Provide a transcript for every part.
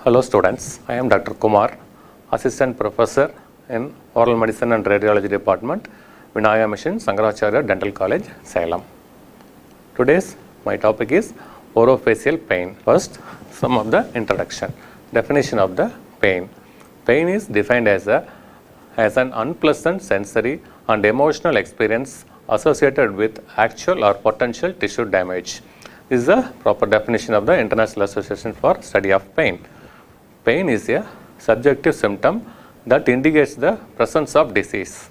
Hello students, I am Dr. Kumar, Assistant Professor in Oral Medicine and Radiology Department, Vinaya Mission, Sankaracharya Dental College, Salem. Today's my topic is Oro Facial Pain. First, some of the introduction. Definition of the pain. Pain is defined as an unpleasant sensory and emotional experience associated with actual or potential tissue damage. This is the proper definition of the International Association for Study of Pain. Pain is a subjective symptom that indicates the presence of disease.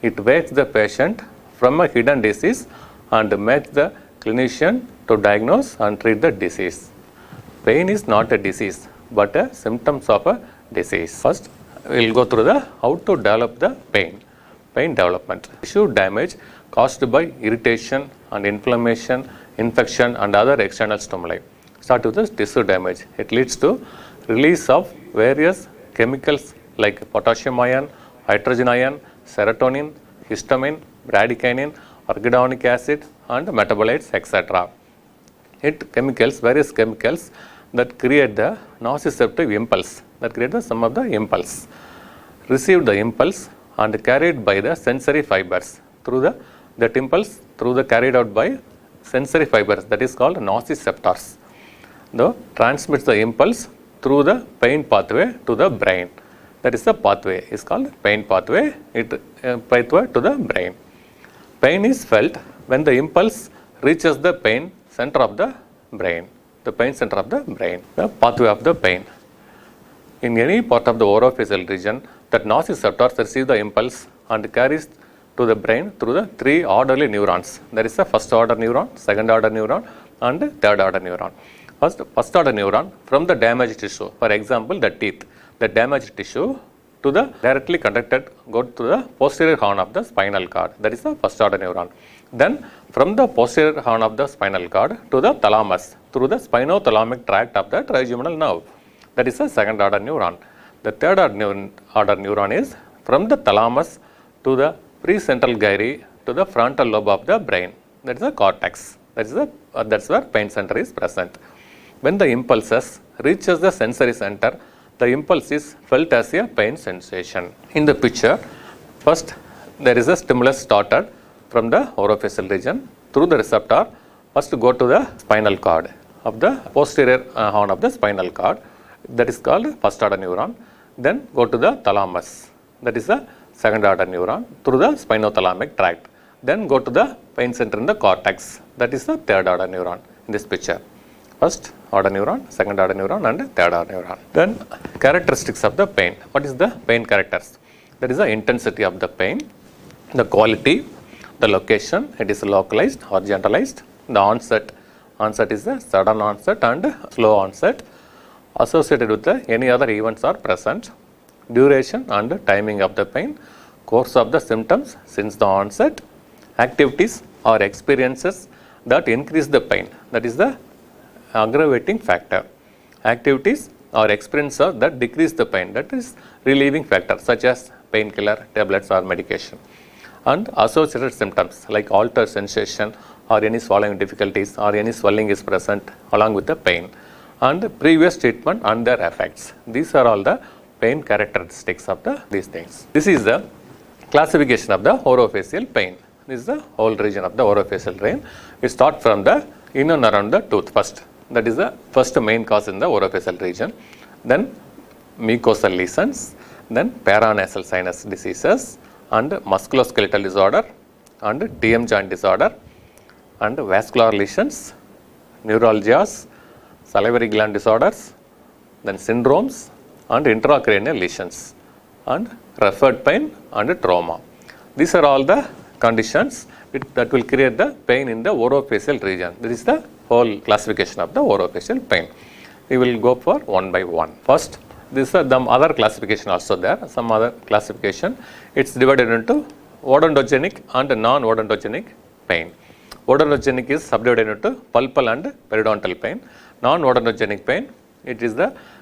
It wakes the patient from a hidden disease and makes the clinician to diagnose and treat the disease. Pain is not a disease but a symptoms of a disease. First, we will go through the how to develop the pain development. Tissue damage caused by irritation and inflammation, infection and other external stimuli. Start with the tissue damage. It leads to release of various chemicals like potassium ion, hydrogen ion, serotonin, histamine, bradykinin, arachidonic acid and metabolites, etc. Various chemicals that create the nociceptive impulse, that create some of the impulse. Receive the impulse and carried by the sensory fibers through that impulse carried out by sensory fibers, that is called nociceptors. Transmits the impulse through the pain pathway to the brain. That is the pathway is called pain pathway. Pathway to the brain. Pain is felt when the impulse reaches the pain center of the brain. The pain center of the brain. The pathway of the pain. In any part of the orofacial region, that nociceptors receive the impulse and carries to the brain through the three orderly neurons. There is a first order neuron, second order neuron and third order neuron. First order neuron from the damaged tissue, for example the teeth, the damaged tissue to the directly conducted go to the posterior horn of the spinal cord, that is the first order neuron. Then from the posterior horn of the spinal cord to the thalamus through the spinothalamic tract of the trigeminal nerve, that is the second order neuron. The third order neuron is from the thalamus to the precentral gyri to the frontal lobe of the brain, that is the cortex. That's where pain center is present. When the impulses reaches the sensory center, the impulse is felt as a pain sensation. In the picture, first there is a stimulus started from the orofacial region through the receptor. First go to the spinal cord of the posterior horn of the spinal cord, that is called first order neuron. Then go to the thalamus, that is the second order neuron through the spinothalamic tract. Then go to the pain center in the cortex, that is the third order neuron in this picture. First order neuron, second order neuron and third order neuron. Then characteristics of the pain. What is the pain characters? That is the intensity of the pain, the quality, the location, it is localized or generalized, the onset is the sudden onset and slow onset, associated with any other events are present, duration and timing of the pain, course of the symptoms since the onset, activities or experiences that increase the pain, that is the aggravating factor. Activities or experiences that decrease the pain, that is relieving factor such as painkiller, tablets or medication. And associated symptoms like altered sensation or any swallowing difficulties or any swelling is present along with the pain. And previous treatment and their effects. These are all the pain characteristics of these things. This is the classification of the orofacial pain. This is the whole region of the orofacial region. We start from the in and around the tooth first. That is the first main cause in the orofacial region. Then mucosal lesions, then paranasal sinus diseases and musculoskeletal disorder and TM joint disorder and vascular lesions, neuralgias, salivary gland disorders, then syndromes and intracranial lesions and referred pain and trauma. These are all the conditions that will create the pain in the orofacial region. This is the whole classification of the orofacial pain. We will go for one by one. First, this is the other classification also there, some other classification. It's divided into odontogenic and non-odontogenic pain. Odontogenic is subdivided into pulpal and periodontal pain. Non-odontogenic pain, it is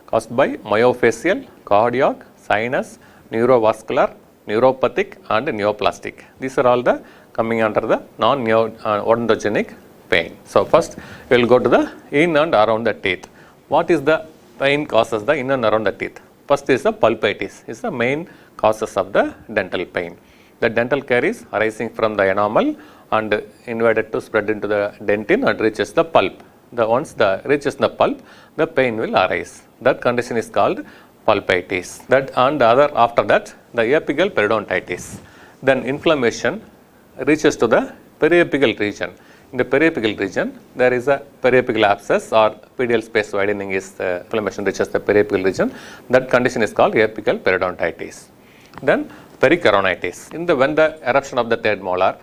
caused by myofascial, cardiac, sinus, neurovascular, neuropathic and neoplastic. These are all the coming under the non-odontogenic pain. So first we will go to the in and around the teeth. What is the pain causes the in and around the teeth. First is the pulpitis, is the main causes of the dental pain. The dental caries arising from the enamel and invited to spread into the dentin and reaches the pulp. Once the reaches the pulp, the pain will arise. That condition is called pulpitis. That and after that, the apical periodontitis. Then inflammation reaches to the periapical region. In the periapical region, there is a periapical abscess or pedial space widening is the inflammation reaches the periapical region. That condition is called apical periodontitis. Then pericoronitis. When the eruption of the third molar,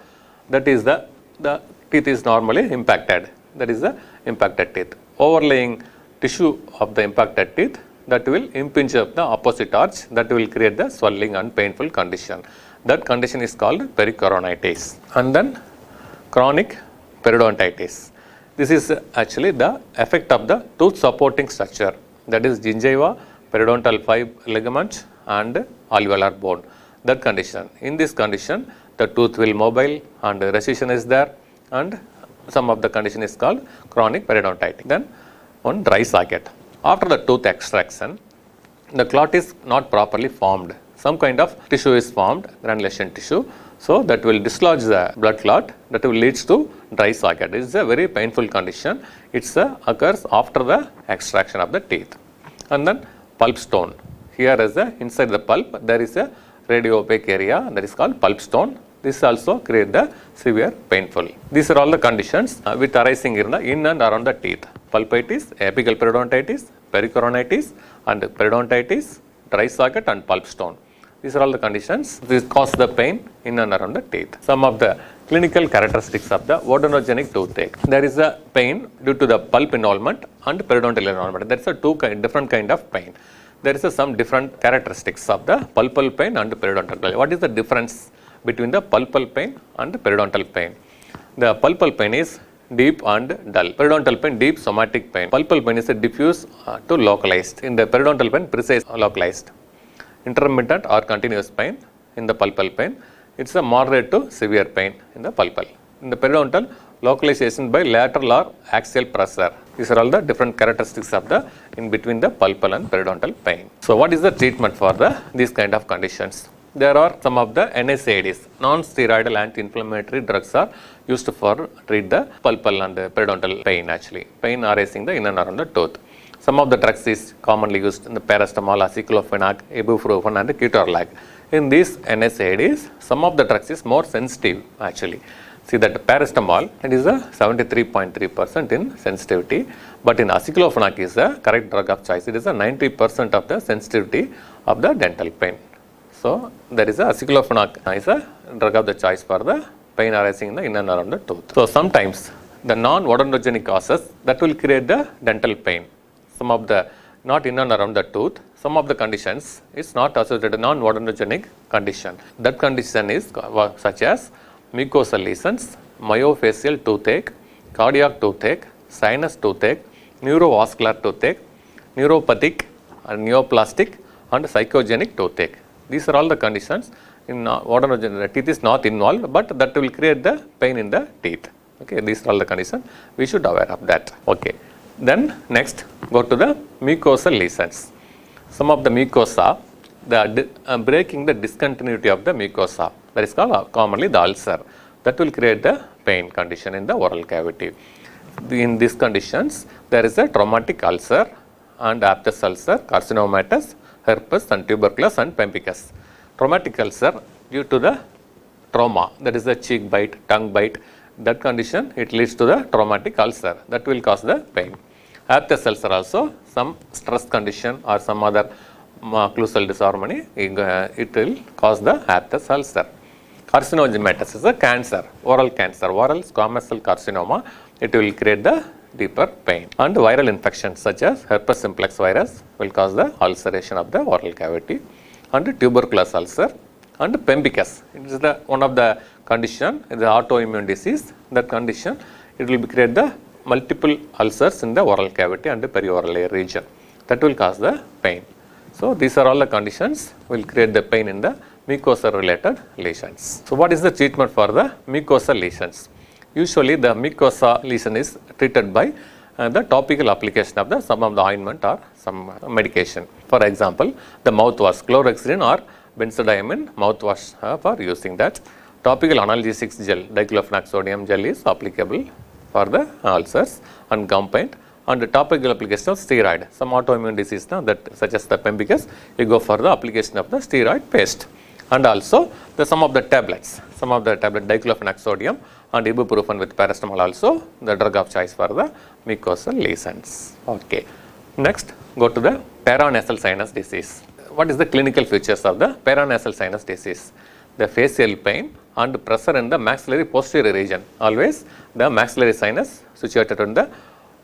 that is the teeth is normally impacted. That is the impacted teeth. Overlaying tissue of the impacted teeth that will impinge up the opposite arch, that will create the swelling and painful condition. That condition is called pericoronitis. And then chronic periodontitis. This is actually the effect of the tooth supporting structure, that is gingiva, periodontal 5 ligament and alveolar bone. That condition. In this condition, the tooth will mobile and recession is there, and some of the condition is called chronic periodontitis. Then one dry socket. After the tooth extraction, the clot is not properly formed. Some kind of tissue is formed, granulation tissue. So that will dislodge the blood clot, that will lead to dry socket. It is a very painful condition. It occurs after the extraction of the teeth. And then pulp stone. Here is inside the pulp, there is a radio-opaque area that is called pulp stone. This also create the severe painful. These are all the conditions which arising in and around the teeth. Pulpitis, apical periodontitis, pericoronitis and periodontitis, dry socket and pulp stone. These are all the conditions which cause the pain in and around the teeth. Some of the clinical characteristics of the odontogenic toothache. There is a pain due to the pulp involvement and periodontal involvement. There is a different kind of pain. There is some different characteristics of the pulpal pain and periodontal pain. What is the difference between the pulpal pain and the periodontal pain? The pulpal pain is deep and dull. Periodontal pain, deep somatic pain. Pulpal pain is a diffuse to localized. In the periodontal pain, precise localized. Intermittent or continuous pain in the pulpal pain. It's a moderate to severe pain in the pulpal. In the periodontal, localization by lateral or axial pressure. These are all the different characteristics of the in between the pulpal and periodontal pain. So what is the treatment for these kind of conditions? There are some of the NSAIDs, non-steroidal anti-inflammatory drugs are used for treat the pulpal and periodontal pain actually. Pain arising the in and around the tooth. Some of the drugs is commonly used in the paracetamol, aceclofenac, ibuprofen and ketorolac. In these NSAIDs, some of the drugs is more sensitive actually. See that paracetamol, it is a 73.3% in sensitivity, but in aceclofenac is the correct drug of choice. It is a 90% of the sensitivity of the dental pain. So there is a aceclofenac is a drug of the choice for the pain arising in and around the tooth. So sometimes the non-odontogenic causes that will create the dental pain. Some of the not in and around the tooth, some of the conditions is not associated with non-odontogenic condition. That condition is such as mucosal lesions, myofacial toothache, cardiac toothache, sinus toothache, neurovascular toothache, neuropathic and neoplastic and psychogenic toothache. These are all the conditions in odontogenic. Teeth is not involved, but that will create the pain in the teeth. Okay, these are all the conditions. We should aware of that. Okay. Then next, go to the mucosal lesions. Some of the mucosa, breaking the discontinuity of the mucosa, that is called commonly the ulcer. That will create the pain condition in the oral cavity. In these conditions, there is a traumatic ulcer and aphthous ulcer, carcinomatous, herpes and tuberculosis and pemphigus. Traumatic ulcer due to the trauma, that is the cheek bite, tongue bite. That condition, it leads to the traumatic ulcer. That will cause the pain. Aphthous ulcer also, some stress condition or some other occlusal disharmony, it will cause the aphthous ulcer. Carcinomatous is a cancer, oral squamous cell carcinoma. It will create the deeper pain. And viral infections such as herpes simplex virus will cause the ulceration of the oral cavity. And tuberculosis ulcer and pemphigus. It is one of the condition, the autoimmune disease. That condition, it will create the multiple ulcers in the oral cavity and the perioral layer region. That will cause the pain. So these are all the conditions will create the pain in the mucosal related lesions. So what is the treatment for the mucosal lesions? Usually the mucosa lesion is treated by the topical application of some of the ointment or some medication. For example, the mouthwash, chlorhexidine or benzodiazepine mouthwash for using that. Topical analgesics gel, diclofenac sodium gel is applicable for the ulcers and gum pain. And the topical application of steroid, some autoimmune disease that such as the pemphigus, you go for the application of the steroid paste. And also some of the tablets, diclofenac sodium and ibuprofen with paracetamol also the drug of choice for the mucosal lesions. Okay. Next, go to the paranasal sinus disease. What is the clinical features of the paranasal sinus disease? The facial pain and pressure in the maxillary posterior region. Always the maxillary sinus situated in the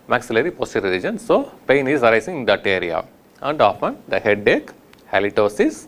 maxillary posterior region. So, pain is arising in that area, and often the headache, halitosis,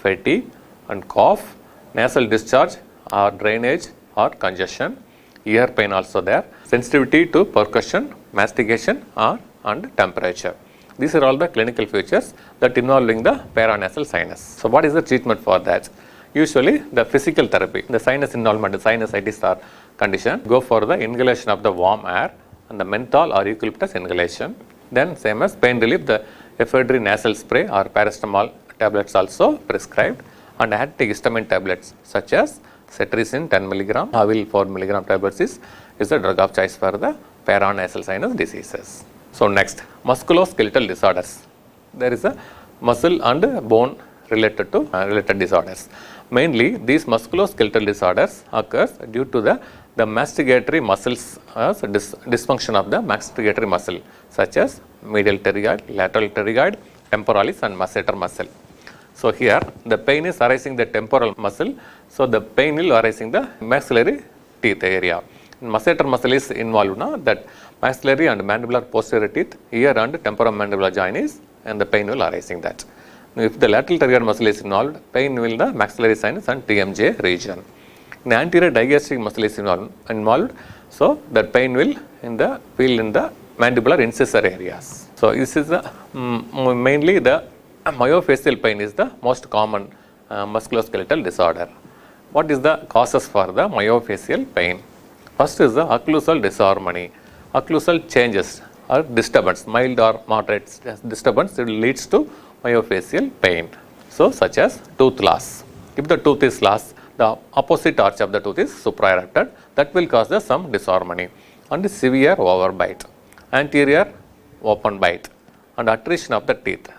fatigue and cough, nasal discharge or drainage or congestion, ear pain also there, sensitivity to percussion, mastication and temperature. These are all the clinical features that involving the paranasal sinus. So, what is the treatment for that? Usually the physical therapy, the sinus involvement, the sinusitis or condition, go for the inhalation of the warm air and the menthol or eucalyptus inhalation. Then same as pain relief, the ephedrine nasal spray or paracetamol tablets also prescribed, and antihistamine tablets such as cetirizine 10 mg, Avil 4 mg tablets is the drug of choice for the paranasal sinus diseases. So, next, musculoskeletal disorders. There is a muscle and bone related disorders. Mainly these musculoskeletal disorders occurs due to the masticatory muscles, dysfunction of the masticatory muscle such as medial pterygoid, lateral pterygoid, temporalis and masseter muscle. So, here the pain is arising the temporal muscle. So, the pain will arising the maxillary teeth area. Masseter muscle is involved now, that maxillary and mandibular posterior teeth, ear and temporomandibular joint is, and the pain will arising that. If the lateral pterygoid muscle is involved, pain will the maxillary sinus and TMJ region. The anterior digastric muscle is involved, so that pain will feel in the mandibular incisor areas. So, this is the mainly the myofascial pain is the most common musculoskeletal disorder. What is the causes for the myofascial pain? First is the occlusal disharmony. Occlusal changes or disturbance, mild or moderate disturbance, it leads to myofascial pain. So, such as tooth loss. If the tooth is lost, the opposite arch of the tooth is supraerupted, that will cause the some disharmony, and severe overbite, anterior open bite and attrition of the teeth.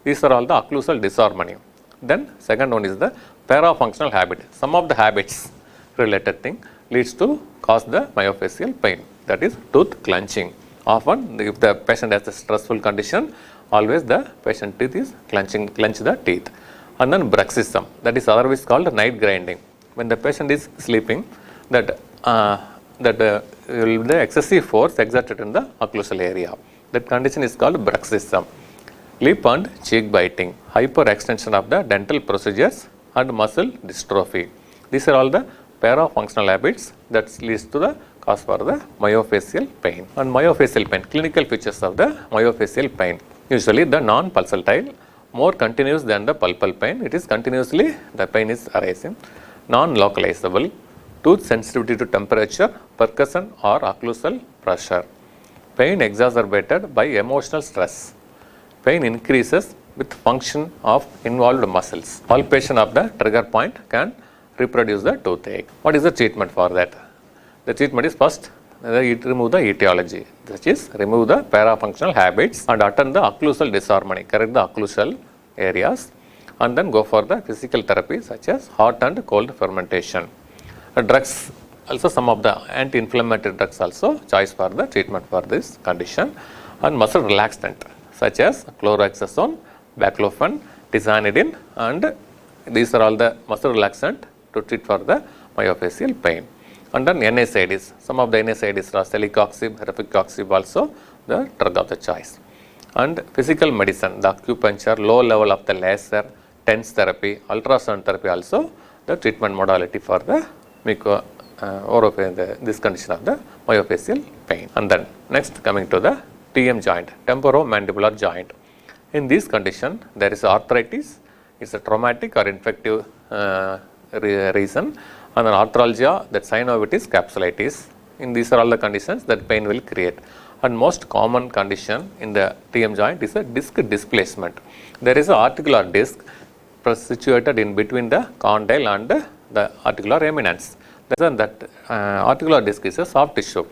These are all the occlusal disharmony. Then second one is the parafunctional habit. Some of the habits related thing leads to cause the myofascial pain, that is tooth clenching. Often if the patient has a stressful condition, always the patient teeth is clench the teeth. And then bruxism, that is otherwise called night grinding. When the patient is sleeping, the excessive force exerted in the occlusal area. That condition is called bruxism. Lip and cheek biting, hyperextension of the dental procedures and muscle dystrophy. These are all the parafunctional habits that leads to the cause for the myofascial pain. And myofascial pain, clinical features of the myofascial pain. Usually the non-pulsatile, more continuous than the pulpal pain, it is continuously the pain is arising. Non-localizable, tooth sensitivity to temperature, percussion or occlusal pressure. Pain exacerbated by emotional stress. Pain increases with function of involved muscles. Palpation of the trigger point can reproduce the toothache. What is the treatment for that? The treatment is first, remove the etiology, which is remove the parafunctional habits and attend the occlusal disharmony, correct the occlusal areas, and then go for the physical therapy such as hot and cold fermentation. Drugs, also some of the anti-inflammatory drugs also choice for the treatment for this condition, and muscle relaxant such as chlorhexazone, baclofen, tizanidine, and these are all the muscle relaxant to treat for the myofascial pain. And then NSAIDs, some of the NSAIDs are celecoxib, rifacoxib also the drug of the choice. And physical medicine, the acupuncture, low level of the laser, TENS therapy, ultrasound therapy also the treatment modality for the this condition of the myofascial pain. And then next coming to the TM joint, temporomandibular joint. In this condition, there is arthritis, it's a traumatic or infective reason, and then arthralgia, that sign of it is capsulitis, In these are all the conditions that pain will create. And most common condition in the TM joint is a disc displacement. There is an articular disc situated in between the condyle and the articular eminence. That articular disc is a soft tissue.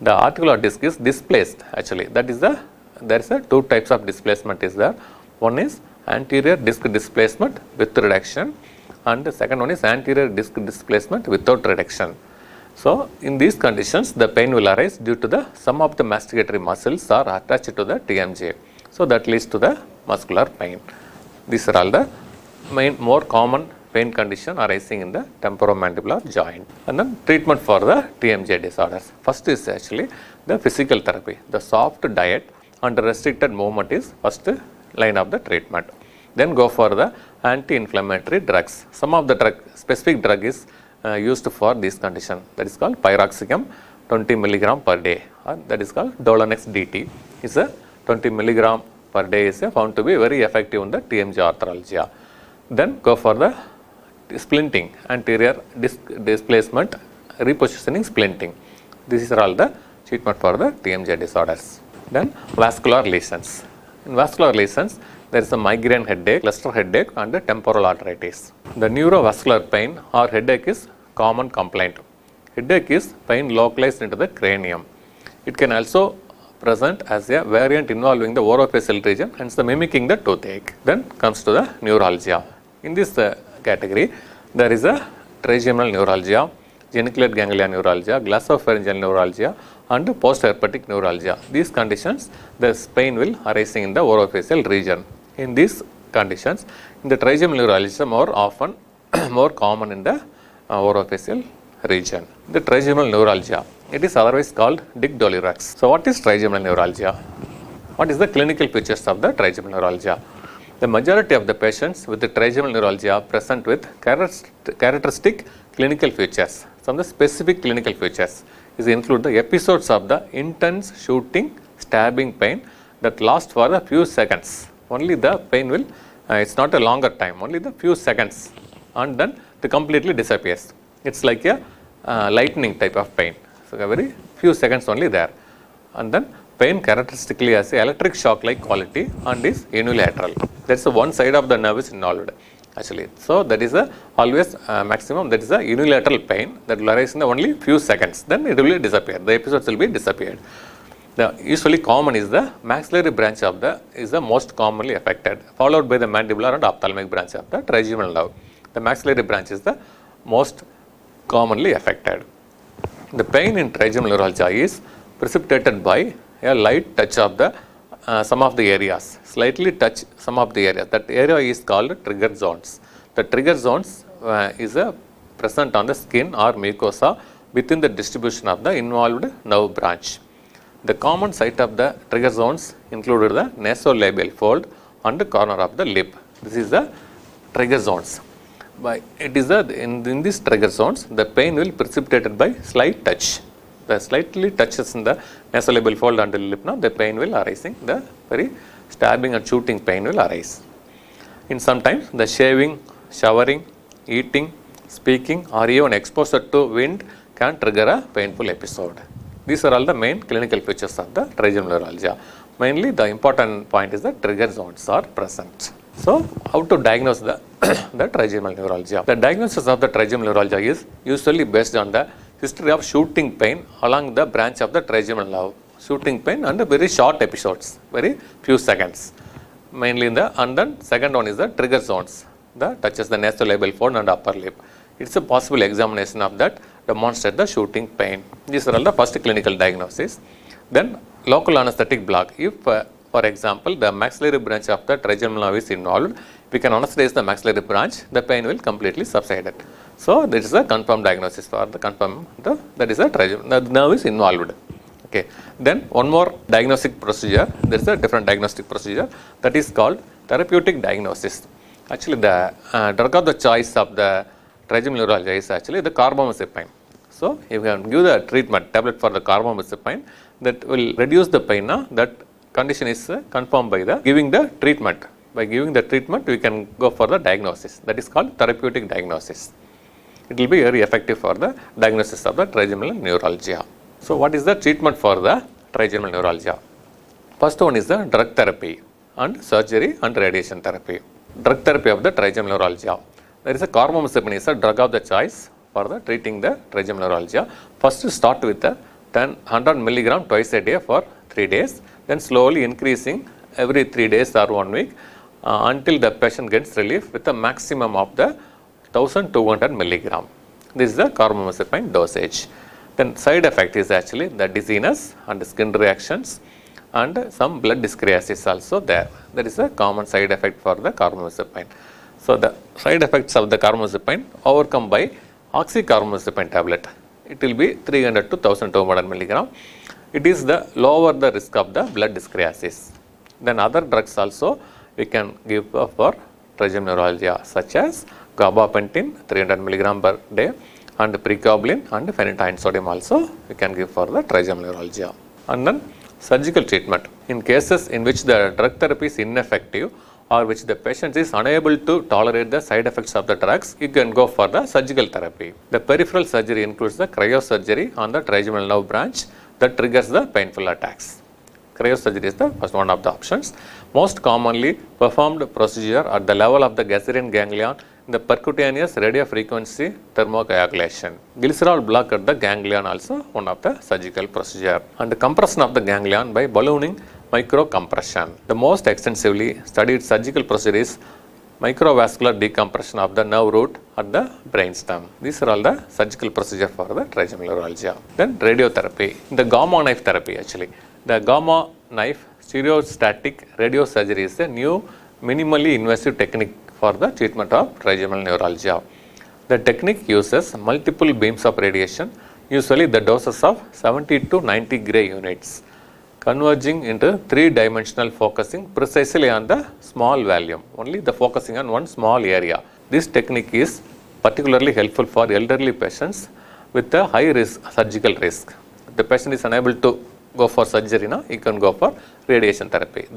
The articular disc is displaced actually. That is there is a two types of displacement is there. One is anterior disc displacement with reduction, and the second one is anterior disc displacement without reduction. So in these conditions the pain will arise due to the some of the masticatory muscles are attached to the TMJ. So that leads to the muscular pain. These are all the more common pain condition arising in the temporomandibular joint. And then treatment for the TMJ disorders. First is actually the physical therapy. The soft diet and restricted movement is first line of the treatment. Then go for the anti-inflammatory drugs. Some of the specific drug is used for this condition. That is called pyroxicam 20 mg per day. That is called Dolonex DT. Is a 20 mg per day is found to be very effective in the TMJ arthralgia. Then go for the splinting, anterior disc displacement, repositioning splinting. These are all the treatment for the TMJ disorders. Then vascular lesions. In vascular lesions, there is a migraine headache, cluster headache and the temporal arteritis. The neurovascular pain or headache is common complaint. Headache is pain localized into the cranium. It can also present as a variant involving the orofacial region, hence the mimicking the toothache. Then comes to the neuralgia. In this category, there is a trigeminal neuralgia, geniculate ganglion neuralgia, glossopharyngeal neuralgia and postherpetic neuralgia. These conditions, the pain will arising in the orofacial region. In these conditions, in the trigeminal neuralgia more often more common in the orofacial region. The trigeminal neuralgia, it is otherwise called Dick Dolirex. So what is trigeminal neuralgia? What is the clinical features of the trigeminal neuralgia? The majority of the patients with the trigeminal neuralgia present with characteristic clinical features. Some of the specific clinical features is include the episodes of the intense shooting, stabbing pain that last for a few seconds. Only the pain will, it's not a longer time, only the few seconds, and then it completely disappears. It's like a lightning type of pain. So a very few seconds only there. And then pain characteristically has a electric shock like quality and is unilateral. That's the one side of the nerve is involved actually. So that is a always maximum, that is a unilateral pain that will arise in the only few seconds. Then it will disappear. The episodes will be disappeared. The usually common is the maxillary branch of the is the most commonly affected, followed by the mandibular and ophthalmic branch of the trigeminal nerve. The maxillary branch is the most commonly affected. The pain in trigeminal neuralgia is precipitated by a light touch of the some of the areas, slightly touch some of the areas. That area is called trigger zones. The trigger zones is present on the skin or mucosa within the distribution of the involved nerve branch. The common site of the trigger zones included the nasolabial fold and the corner of the lip. This is the trigger zones. It is in these trigger zones, the pain will precipitated by slight touch. The slightly touches in the nasolabial fold and the lip, now the pain will arising. The very stabbing and shooting pain will arise. In sometimes the shaving, showering, eating, speaking or even exposure to wind can trigger a painful episode. These are all the main clinical features of the trigeminal neuralgia. Mainly the important point is that trigger zones are present. So how to diagnose the trigeminal neuralgia? The diagnosis of the trigeminal neuralgia is usually based on the history of shooting pain along the branch of the trigeminal nerve. Shooting pain and very short episodes, very few seconds. Mainly in the, and then second one is the trigger zones, the touches the nasolabial fold and upper lip. It's a possible examination of that demonstrate the shooting pain. These are all the first clinical diagnosis. Then local anesthetic block. If for example the maxillary branch of the trigeminal nerve is involved, we can anesthetize the maxillary branch, the pain will completely subside. So this is a confirmed diagnosis for the confirmed, that is a trigeminal, the nerve is involved. Okay. Then one more diagnostic procedure, there is a different diagnostic procedure that is called therapeutic diagnosis. Actually the drug of the choice of the trigeminal neuralgia is actually the carbamazepine. So you can give the treatment tablet for the carbamazepine that will reduce the pain. That condition is confirmed by the giving the treatment. By giving the treatment we can go for the diagnosis, that is called therapeutic diagnosis. It will be very effective for the diagnosis of the trigeminal neuralgia. So what is the treatment for the trigeminal neuralgia? First one is the drug therapy and surgery and radiation therapy. Drug therapy of the trigeminal neuralgia. There is a carbamazepine is a drug of the choice for the treating the trigeminal neuralgia. First start with the 100 milligram twice a day for 3 days, then slowly increasing every 3 days or 1 week until the patient gets relief with a maximum of the 1200 milligram. This is the carbamazepine dosage. Then side effect is actually the dizziness and skin reactions and some blood dyscrasis also there. There is a common side effect for the carbamazepine. So the side effects of the carbamazepine overcome by oxycarbamazepine tablet. It will be 300 to 1200 milligram. It is the lower the risk of the blood dyscrasis. Then other drugs also we can give for trigeminal neuralgia such as gabapentin 300 milligram per day and pregabalin and phenytoin sodium also we can give for the trigeminal neuralgia. And then surgical treatment. In cases in which the drug therapy is ineffective or which the patient is unable to tolerate the side effects of the drugs, you can go for the surgical therapy. The peripheral surgery includes the cryosurgery on the trigeminal nerve branch that triggers the painful attacks. Cryosurgery is the first one of the options. Most commonly performed procedure at the level of the gazerian ganglion in the percutaneous radiofrequency thermocoagulation. Glycerol block at the ganglion also one of the surgical procedure. And the compression of the ganglion by ballooning microcompression. The most extensively studied surgical procedure is microvascular decompression of the nerve root at the brainstem. These are all the surgical procedure for the trigeminal neuralgia. Then radiotherapy, the gamma knife therapy actually. The gamma knife stereostatic radiosurgery is a new minimally invasive technique for the treatment of trigeminal neuralgia. The technique uses multiple beams of radiation, usually the doses of 70 to 90 gray units, converging into three-dimensional focusing precisely on the small volume, only the focusing on one small area. This technique is particularly helpful for elderly patients with a high risk surgical risk. If the patient is unable to go for surgery, you can go for radiation therapy,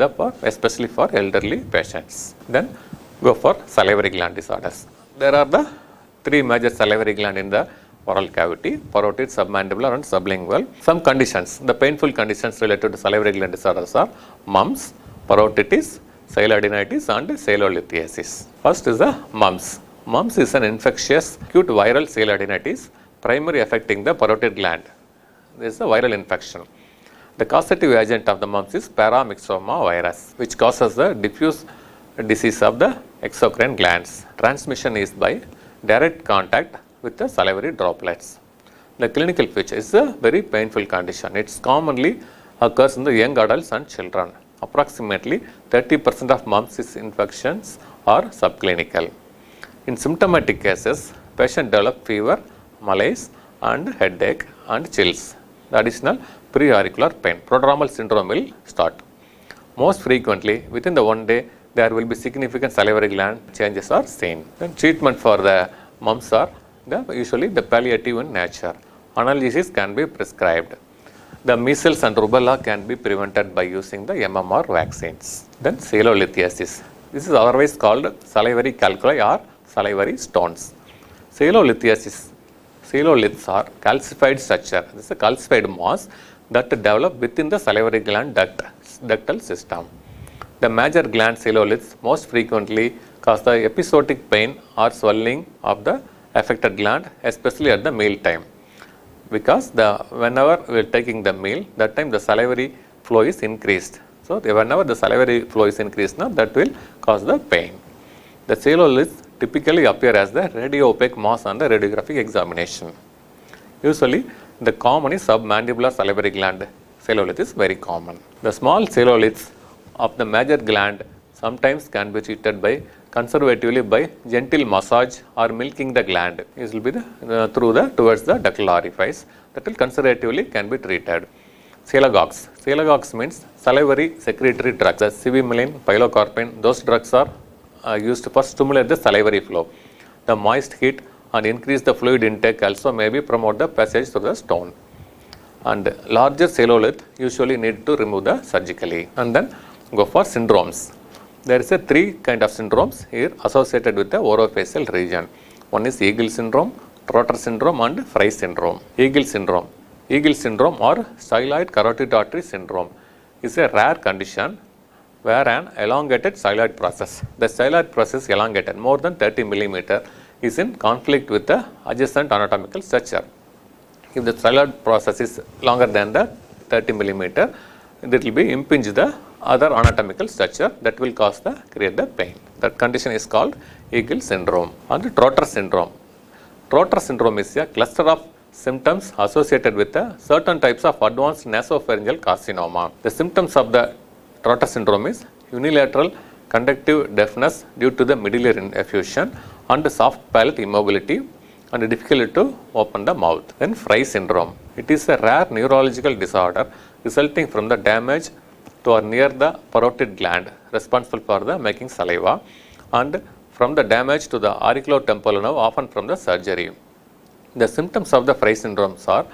especially for elderly patients. Then go for salivary gland disorders. There are the three major salivary glands in the oral cavity: parotid, submandibular and sublingual. Some conditions, the painful conditions related to salivary gland disorders are mumps, parotitis, sialadenitis and sialolithiasis. First is the mumps. Mumps is an infectious acute viral sialadenitis primarily affecting the parotid gland. This is a viral infection. The causative agent of the mumps is paramyxoma virus, which causes the diffuse disease of the exocrine glands. Transmission is by direct contact with the salivary droplets. The clinical feature is a very painful condition. It commonly occurs in the young adults and children. Approximately 30% of mumps infections are subclinical. In symptomatic cases, patient develop fever, malaise and headache and chills. The additional preauricular pain, prodromal syndrome will start. Most frequently, within the 1 day, there will be significant salivary gland changes are seen. Then treatment for the mumps are usually the palliative in nature. Analgesics can be prescribed. The measles and rubella can be prevented by using the MMR vaccines. Then sialolithiasis. This is otherwise called salivary calculi or salivary stones. Sialolithiasis. Sialoliths are calcified structure. This is a calcified mass that develop within the salivary gland ductal system. The major gland sialoliths most frequently cause the episodic pain or swelling of the affected gland, especially at the meal time. Because whenever we are taking the meal, that time the salivary flow is increased. So whenever the salivary flow is increased, that will cause the pain. The sialoliths typically appear as the radio-opaque mass on the radiographic examination. Usually, the common is submandibular salivary gland sialolith is very common. The small sialoliths of the major gland sometimes can be treated by conservatively by gentle massage or milking the gland. This will be towards the ductal orifice. That will conservatively can be treated. Sialagogues. Sialagogues means salivary secretory drugs. The civimelin, pilocarpine, those drugs are used for stimulate the salivary flow. The moist heat and increase the fluid intake also maybe promote the passage through the stone. And larger sialolith usually need to remove the surgically. And then go for syndromes. There is a three kind of syndromes here associated with the orofacial region. One is Eagle syndrome, Trotter syndrome and Fry syndrome. Eagle syndrome. Eagle syndrome or styloid carotid artery syndrome is a rare condition where an elongated styloid process, the styloid process elongated more than 30 millimeter, is in conflict with the adjacent anatomical structure. If the styloid process is longer than the 30 millimeter, it will be impinge the other anatomical structure that will create the pain. That condition is called Eagle syndrome. And Trotter syndrome. Trotter syndrome is a cluster of symptoms associated with certain types of advanced nasopharyngeal carcinoma. The symptoms of the Trotter syndrome is unilateral conductive deafness due to the medullary effusion and soft palate immobility and difficulty to open the mouth. Then Fry syndrome. It is a rare neurological disorder resulting from the damage to or near the parotid gland responsible for the making saliva and from the damage to the auriculotemporal nerve, often from the surgery. The symptoms of the Fry syndromes are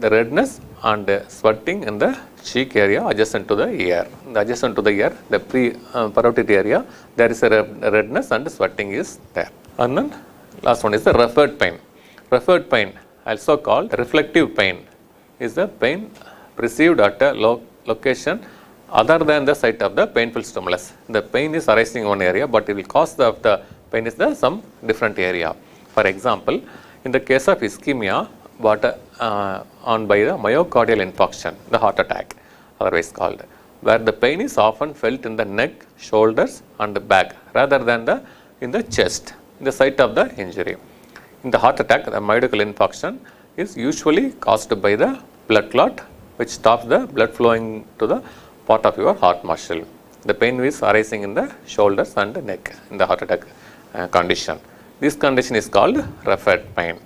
the redness and sweating in the cheek area adjacent to the ear. Adjacent to the ear, the parotid area, there is a redness and sweating is there. And then last one is the referred pain. Referred pain, also called reflective pain, is the pain perceived at a location other than the site of the painful stimulus. The pain is arising in one area, but it will cause the pain is some different area. For example, in the case of ischemia, but on by the myocardial infarction, the heart attack, otherwise called, where the pain is often felt in the neck, shoulders and the back rather than in the chest, the site of the injury. In the heart attack, the myocardial infarction is usually caused by the blood clot, which stops the blood flowing to the part of your heart muscle. The pain is arising in the shoulders and the neck in the heart attack condition. This condition is called referred pain.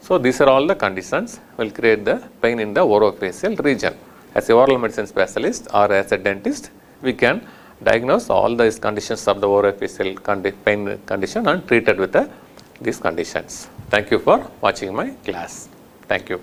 So these are all the conditions will create the pain in the orofacial region. As a oral medicine specialist or as a dentist, we can diagnose all these conditions of the orofacial pain condition and treat it with these conditions. Thank you for watching my class. Thank you.